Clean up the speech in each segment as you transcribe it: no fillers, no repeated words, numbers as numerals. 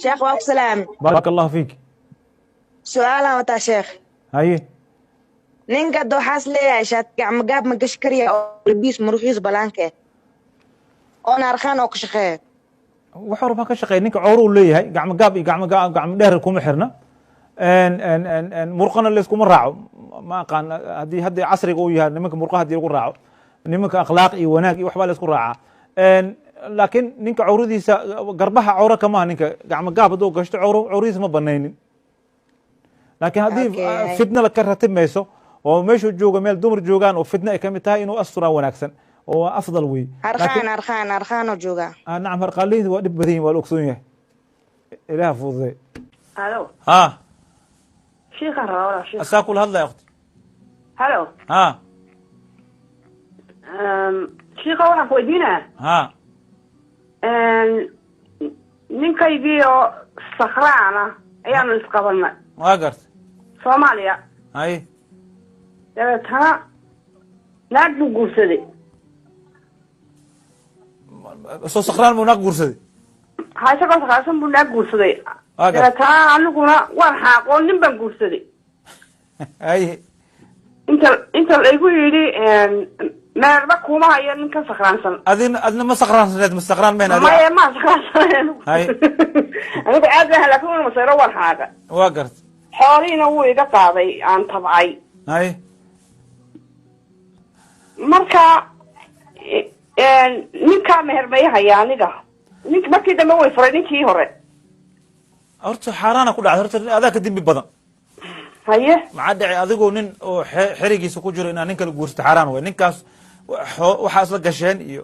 شيخ وعليكم السلام. بارك الله فيك. سؤال وتا شيخ. هاي نينكا دو حاس ليه شات قام قاب ما كشكريا او لبيس مرخيص بلانكه انا رخان او كشخه wuxuu rabaa ka shaqeeya ninka cowru uu leeyahay gacmo gaab iyo gacmo dheer kuma xirna murqana layskuma raaco ma aqaan haddii casriga uu yahay nimanka murqa haddii lagu raaco nimanka akhlaaq iyo wanaag iyo waxbaa laysku raacaa laakiin ninka cawradiisa garbaha cawro kamaha ninka gacmo gaab hadduu gashto cawradiisa ma banaynin laakiin haddii fitna ka ratibmayso oo meeshuu jooga meel dumar joogaan oo fitna ay ka mid tahay inuu asturaan wanaagsan oo afdal wey arkaan jooga nacam harqaalihiisa waa dhib badan yihin waa la ogsoon yahay ilaah fududee الو ha شيخ الروضة شيخ asaa kula hadlaya akhti الو ha شيخ waxaan ku weydiinaa ha ninkaygiio sakraana ayaanu isqabanay waa garta soomaaliya hay dabeetana naag buu guursaday soo sakraan buu naag guursaday ha isagoo sakraansan buu naag guursaday waa garta dabeetana aniguna waan xaaqoo nin baan guursaday hay inta laygu yidhi meerba kuma hayo ninkan sakraansan adina ma sakraansaneed ma sakraan meen maya maa sakraansan hay anigu aad baan laakin una masayro waan xaaqa waa garta xoolihiina wuu iga qaaday aan tabcay hay marka ninkaa meher may haya aniga markii dambe way furay ninkii hore horta xaaraana ku dhacday horta adaa ka dembi badan haye maxaa dhacay adigoo nin oo xerigiisa ku jiro inaad nin kala guursato xaaraan way ninkaas waxaa isla gasheen iyo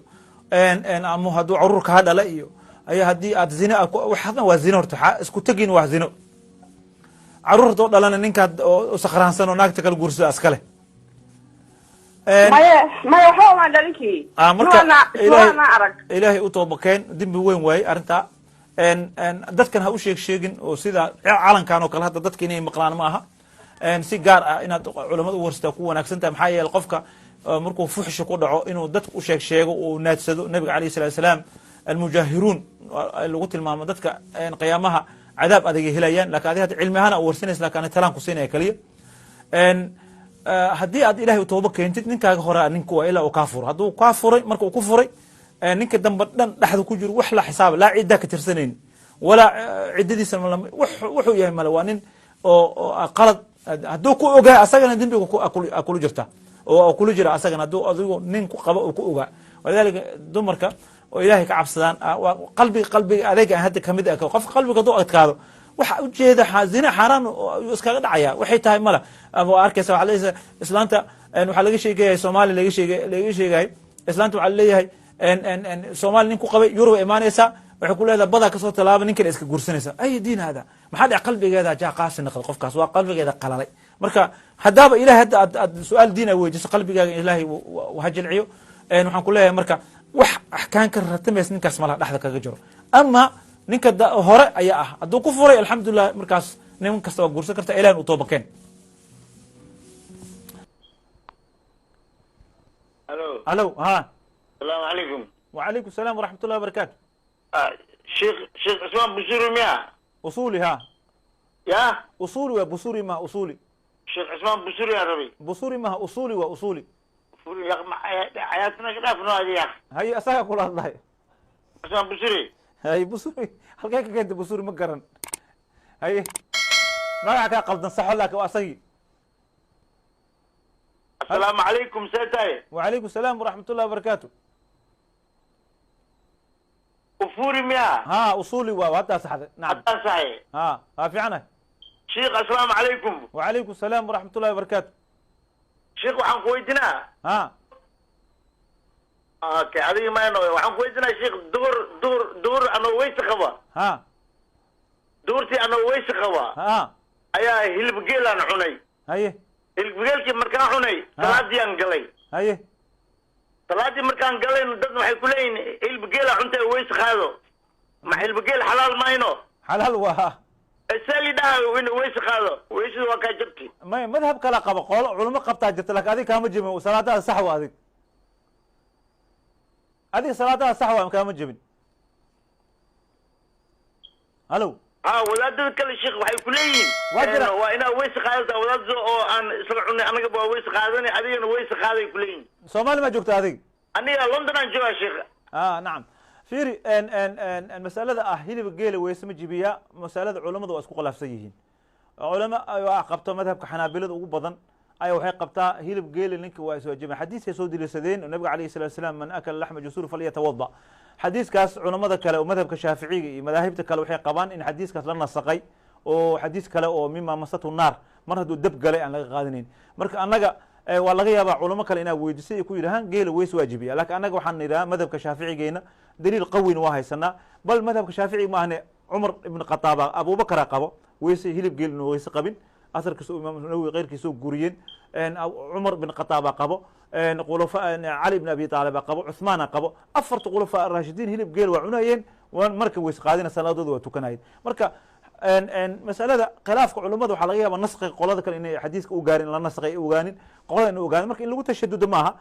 ama hadduu caruur kaa dhala iyo ayaa haddii aad zina waxaadna waa zino horta isku tegin waa zino caruur haddoo dhalana ninkaad oo sakraansan oo naagta kala guursada iskale maya waxba waan dhalinkii marka suwaana arag ilaahay u toobakeen dembi weyn waaye arrintaa dadkan ha u sheegin oo sida calankan oo kale hadda dadka inay maqlaan ma aha si gaar ah inaad culamada u warsataa ku wanaagsan tahay maxaa yeele qofka markuu fuxsha ku dhaco inuu dadka u sheego uu naadsado nabiga alayh salatu salaam almujaahiruun lagu tilmaamo dadka qiyaamaha cadaab adagay helayaan lakin adi hadda cilmi ahaan warsanaysa lakin talaan ku siinaya kaliya haddii aad ilahay tooba keentid ninkaaga hore ninka waa ilaa uu kaa furo hadduu kaa furay marka uu ku furay ninka dambe dhan dhexda ku jiro wax la xisaaba laa ciddaa ka tirsanayni walaa ciddadiisa wuxuu yahay male waa nin oo qalad hadduu ku ogaa asagana dembiga kula jirta oo kula jira asagana hadduu adigu nin ku qaba oo ku ogaa walidaalika dumarka oo ilaahay ka cabsadaan qalbiga adeega aan hadda kamid ah qofka qalbiga hadduu adkaado waxa ujeeda zina xaaraan iskaga dhacaya waxay tahay mala waa arkaysa waxa leeyahay islaanta waxaa laga sheegaya soomaali laga sheegay islaanta waxaa leeyahay soomaali nin ku qabay yurub imaanaysa waxay ku leedahay badaa kasoo tallaaba ninkan iska guursanaysa ay diin hada maxaa dhic qalbigeeda jaa qaasi naqday qofkaas waa qalbigeeda qalalay marka haddaaba ilahay hadda aad su-aal diin ay weydiiso qalbigaaga ilaahay ha jilciyo waxaan ku leeyahay marka wax axkaan ka ratimaysa ninkaas malaha dhexda kaga jiro ama ninka hore ayaa ah hadduu ku furay alxamdulilah markaas nin kasta waa guursan karta ilahin u toobakeen alo ha السلام عليكم. وعليكم السلام ورحمة الله وبركاته. شيخ عثمان بصوري مياه. أصولي ها. يا؟ أصولي وبصوري ما أصولي. شيخ عثمان بصوري يا ربي. بصوري ما أصولي وأصولي. يا أخي حياتنا كده في نوادي يا أخي. هي أساها كل الله. عثمان بصوري. هي بصوري هل كيف كنت بصوري مقرن؟ هي ما يعك قلبنا صح لك وأصي. السلام عليكم سيدي. وعليكم السلام ورحمة الله وبركاته. أفوري مياه. ها أصولي وهذا صح نعم. هذا صحيح. ها في عنا. شيخ السلام عليكم. وعليكم السلام ورحمة الله وبركاته. شيخ وحن كويتنا. ها. اوكي هذه ما ينوي وحن كويتنا شيخ دور أنا ويس خوا. ها. دورتي أنا ويس خوا. ها. أيا هلب جيل أنا عني. هي. hilbgeelkii markaan cunay salaadii aan galay haye salaadii markaan galay dad waxay ku leeyihiin hilbgeela cunta weys qaado ma hilbgeel xalaal mayno xalaal waa isali dhaha in weys qaado weysdu waa ka jabti may madhab kala qabo qolo culimo qabtaa jirta laakiin adiga kaama jebin salaadaha sax waa adiga salaadaha sax waa kaama jebin halo ها ولاد كل شيخ waxay ku leeyihiin Wajira. waa ina weys qaadada wadaad oo aan isla cunay anaga baa weys qaadanay adigana weys qaaday ku leeyihiin soomaali ma joogta adig aniga london aan joogaa sheekh نعم فيري ان المسألة هيلب جيل ويسم جبيا مسألة علماء واسكو خلاف سيهين علماء أيوة قبطة مذهب كحنابلة وبضن أيوة هي قبطة هيلب جيل لينك واسوا جمع حديث يسود لسدين النبي عليه الصلاة والسلام من أكل لحم جسور فليتوضأ حديث كاس علماء كلا ومذهب كشافعي مذاهب كلا وحي قبان إن حديث كاس لنا السقي وحديث كلا ومما مسته النار مرة دب قلي عن غادنين مرك أنا waa laga yaabaa culamo kale inaa weydiisay ku yidhahaan geela weys waajibiya laakiin annaga waxaan nidhaha madhabka shaaficigeena daliil qawin waa haysanaa bal madhabka shaafici maahne cumar ibn khataaba abubakara qabo weyse hilib geel inuu weyse qabin asarkiisa imaam nawawi keyrkiisa guriyeen cumar ibn khataaba qabo khulafa cali ibn abi taalib qabo cuthmaana qabo afarta khulafa raashidiin hilib geel waa cunayeen marka weys qaadina salaadooda waa tukanayeen marka مسألة خلاف علماء وحلا غيابا نسق قولada kale inay xadiiska u gaarin la nasqay u gaanin qolada inuu gaarin marka in lagu tashadudo maaha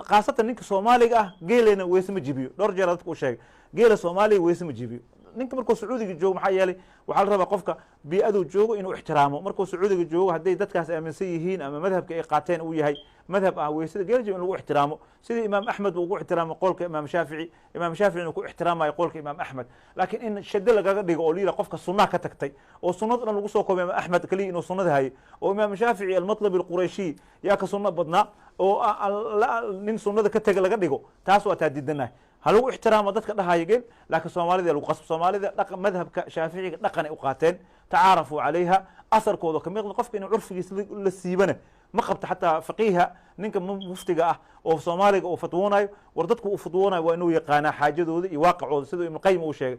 qaasatan ninka Soomaaliga ah geelena weysma jibiyo dhowr jeer dadku sheegay geela Soomaaliga weysma jibiyo ninka markuu Sacuudiga joogo maxaa yeelay waxa la rabaa qofka bi'adu joogo inuu ixtiraamo markuu Sacuudiga joogo haday dadkaas aaminsan yihiin ama madhabka ay qaateen uu yahay madhab ah weysada geela in lagu ixtiraamo sidii imaam Ahmed uu ugu ixtiraamo qolka imaam Shaafici inuu ku ixtiraamayo qolka imaam Ahmed laakiin in shada lagaga dhigo oo liila qofka sunnah ka tagtay oo sunnada lagu soo koobay imaam Ahmed kaliya inuu sunnada hay oo imaam Shaafici al-Matlab al-Qurayshi yaa ka sunna badnaa oo nin sunnada ka tagay laga dhigo taas waa taadidanahay هل هو احترام ضدك ده هايجين لكن الصومالي ذا القصب الصومالي ذا مذهب شافعي دقن أوقاتين تعارفوا عليها أثر كوضو كم يغلق قفك إنه عرف للسيبنة ما قبت حتى فقيها نينك مفتقة أو صومالي أو فتووناي وردتك أو فتووناي وإنه يقانا حاجة ذو يواقعوا سيدو ابن القيم وشيء